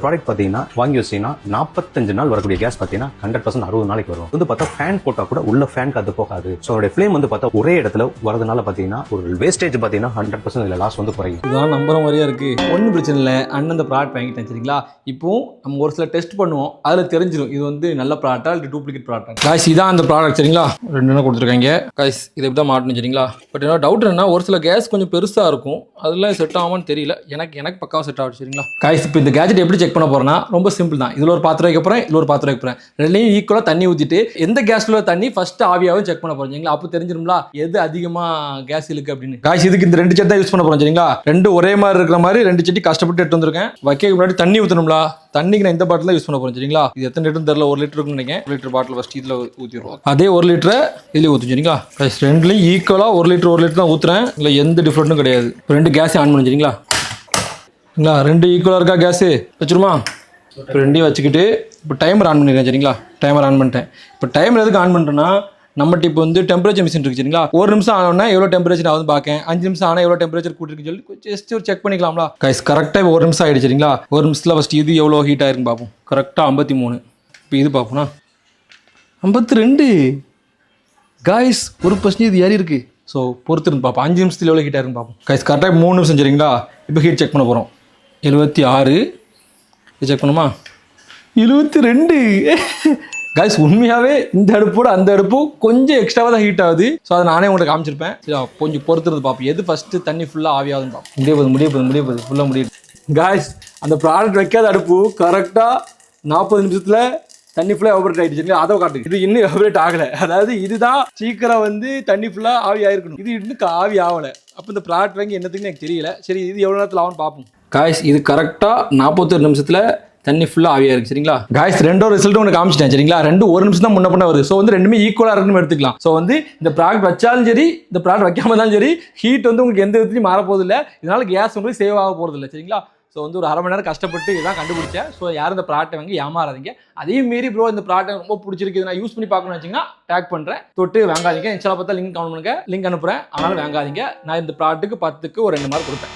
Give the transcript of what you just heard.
Product பார்த்தீங்கன்னா வாங்கி வச்சீங்கன்னா 45 நாள் வரக்கூடிய கேஸ் பார்த்தீங்கன்னா 100% 60 நாளைக்கு வரும். வந்து பார்த்தா ஃபேன் போட்டா கூட உள்ள ஃபேன் காத்து போகாது. ஸோ அதோட ஃப்ளேம் வந்து பார்த்தா ஒரே இடத்துல வரதுனால பார்த்தீங்கன்னா ஒரு வேஸ்டேஜ் பார்த்தீங்கன்னா 100% இதில் லாஸ் வந்து குறையும். இதுதான் நம்புற மாதிரியா இருக்கு. ஒன்றும் பிரச்சனை இல்லை. அண்ணன் அந்த ப்ராடக்ட் வாங்கிட்டேன் சரிங்களா. இப்போ நம்ம ஒரு சில டெஸ்ட் பண்ணுவோம், அதில் தெரிஞ்சிடும் இது வந்து நல்ல ப்ராடக்டா இல்லை டூப்ளிகேட் ப்ராடக்ட். காய்ஸ் இதான் அந்த ப்ராடக்ட் சரிங்களா. 2 கொடுத்துருக்காங்க காய்ஸ். இதை எப்படி தான் மாட்டணும் சரிங்களா. பட் என்ன டவுட் என்ன, ஒரு சில கேஸ் கொஞ்சம் பெருசாக இருக்கும், அதெல்லாம் செட் ஆகுமான்னு தெரியல. எனக்கு பக்காவாக செட் ஆகும் சரிங்களா. காய்ஸ் இப்போ இந்த கேஜெட் எப்படி செக் பண்ண போறேன்னா ரொம்ப சிம்பிள் தான். இதில் ஒரு பாத்திரம் வைக்க போகிறேன், இதில் ஒரு பாத்திரம் வைக்க போகிறேன். ரெண்டையும் ஈக்குவலாக தண்ணி ஊற்றிட்டு எந்த கேஸ்ல தண்ணி ஃபர்ஸ்ட் ஆவியாகவும் செக் பண்ண போகிறோம் சரிங்களா. அப்போ தெரிஞ்சிடும்ல எது அதிகமாக கேஸ் இருக்கு அப்படின்னு. காய்ஸ் இதுக்கு இந்த 2 செட் தான் யூஸ் பண்ண போகிறோம் சரிங்களா. 2 ஒரே மாதிரி இருக்கிற மாதிரி 2 செட்டி கஷ்டப்பட்டு எடுத்து வந்திருக்கேன். வைக்க முன்னாடி தண்ணி ஊற்றணும்ல. தண்ணிக்கு நான் இந்த பாட்டில் யூஸ் பண்ண போகிறேன் சரிங்களா. இது எத்தனை லிட்டர் தெரியல, 1 லிட்டர் இருக்குன்னு நினைக்கிறேன். 1 லிட்டர் பாட்டில் ஃபர்ஸ்ட் இதில் ஊற்றிடுவோம். அதே 1 லிட்டரை இதில் ஊற்றும் சரிங்களா. காய்ஸ் ரெண்டுலையும் ஈக்குவலாக 1 லிட்டர் தான் ஊற்றுறேன். இல்லை எந்த டிஃப்ரெண்ட்டும் கிடையாது. 2 கேஸையும் ஆன் பண்ணி சரிங்களா. 2 ஈக்குவலாக இருக்கா கேஸு வச்சுருமா. இப்போ 2ஐயும் வச்சுக்கிட்டு இப்போ டைமர் ஆன் பண்ணிடுறேன் சரிங்களா. டைமர் ஆன் பண்ணிட்டேன். இப்போ டைமர் எதுக்கு ஆன் பண்ணுறேன்னா நம்மகிட்ட இப்போ வந்து டெம்பரேச்சர் மிஷின் இருக்குது சரிங்களா. 1 நிமிஷம் ஆனோன்னா எவ்வளோ டெம்பரேச்சர் ஆகுதுன்னு பார்க்கேன். 5 நிமிஷம் ஆனால் எவ்வளோ டெம்பரேச்சர் கூட்டிருக்குன்னு சொல்லி ஜஸ்ட் ஒரு செக் பண்ணிக்கலாம்ல. கைஸ் கரெக்டாக 1 நிமிஷம் ஆகிடுச்சு சரிங்களா. 1 நிமிஷத்தில் ஃபஸ்ட்டு இது எவ்வளோ ஹீட் ஆயிருக்குன்னு பார்ப்போம். கரெக்டாக 53. இப்போ இது பார்ப்போம்னா 52. காய்ஸ் 1% இது ஏறி இருக்குது. ஸோ பொறுத்திருந்து பார்ப்போம் 5 நிமிஷத்தில் எவ்வளோ ஹீட் ஆயிருக்குன்னு பார்ப்போம். கைஸ் கரெக்டாக 3 நிமிஷம் சரிங்களா. இப்போ ஹீட் செக் பண்ண போகிறோம். 76. இது செக் பண்ணுமா 72. கைஸ் உண்மையாகவே இந்த அடுப்போட அந்த அடுப்பு கொஞ்சம் எக்ஸ்ட்ராவாக தான் ஹீட் ஆகுது. ஸோ அதை நானே உங்களுக்கு காமிச்சிருப்பேன். சரி கொஞ்சம் பொறுத்துருந்து பார்ப்போம் எது ஃபஸ்ட்டு தண்ணி ஃபுல்லாக ஆவியாகுதுன்னு பார்ப்போம். முடிய போகுது ஃபுல்லாக முடியுது. கைஸ் அந்த ப்ராடக்ட் வைக்காத அடுப்பு கரெக்டாக 40 நிமிஷத்தில் தண்ணி ஃபுல்லாக எவபரேட் ஆகிடுச்சு. அதை காட்டு. இது இன்னும் எவபரேட் ஆகலை. அதாவது இதுதான் சீக்கிரம் வந்து தண்ணி ஃபுல்லாக ஆவி ஆயிருக்கணும். இது இன்னும் ஆவி ஆகலை. அப்போ இந்த ப்ராடக்ட் வாங்கி என்னத்துக்குன்னு எனக்கு தெரியல. சரி இது எவ்வளோ நேரத்தில் ஆகும்னு பார்ப்போம். காய்ஸ் இது கரெக்டாக 41 நிமிஷத்தில் தண்ணி ஃபுல்லாக ஆவியாக இருக்குது சரிங்களா. காய்ஸ் 2 ரிசல்ட் ஒன்று காமிச்சிட்டேன் சரிங்களா. 2 1 நிமிஷம் தான் முன்ன பண்ண வருது. ஸோ வந்து ரெண்டுமே ஈக்குவலாக இருக்குன்னு எடுத்துக்கலாம். ஸோ வந்து இந்த ப்ராடக்ட் வச்சாலும் சரி, இந்த ப்ராடக்ட் வைக்காம இருந்தாலும் சரி, ஹீட் வந்து உங்களுக்கு எந்த விதத்துலையும் மாறப்போகுது இல்லை. இதனால கேஸ் உங்களுக்கு சேவ் ஆக போகிறது இல்லை சரிங்களா. ஸோ வந்து ஒரு 1/2 மணி நேரம் கஷ்டப்பட்டு இதான் கண்டுபிடிச்சேன். ஸோ யாரும் இந்த ப்ராடக்ட்டை வாங்கி ஏமாறாதீங்க. அதையும் மீறி ப்ரோ இந்த ப்ராடக்ட் ரொம்ப பிடிச்சிருக்கு, நான் யூஸ் பண்ணி பார்க்கணும்னு வச்சிங்கன்னா டேக் பண்ணுறேன், தொட்டு வாங்காதீங்க. இன்ஸ்டால பார்த்தா லிங்க் கவுண்ட் பண்ணுங்க, லிங்க் அனுப்புகிறேன். அதனால வாங்காதீங்க. நான் இந்த ப்ராடக்ட்டுக்கு 10க்கு ஒரு 2 மார்க் கொடுப்பேன்.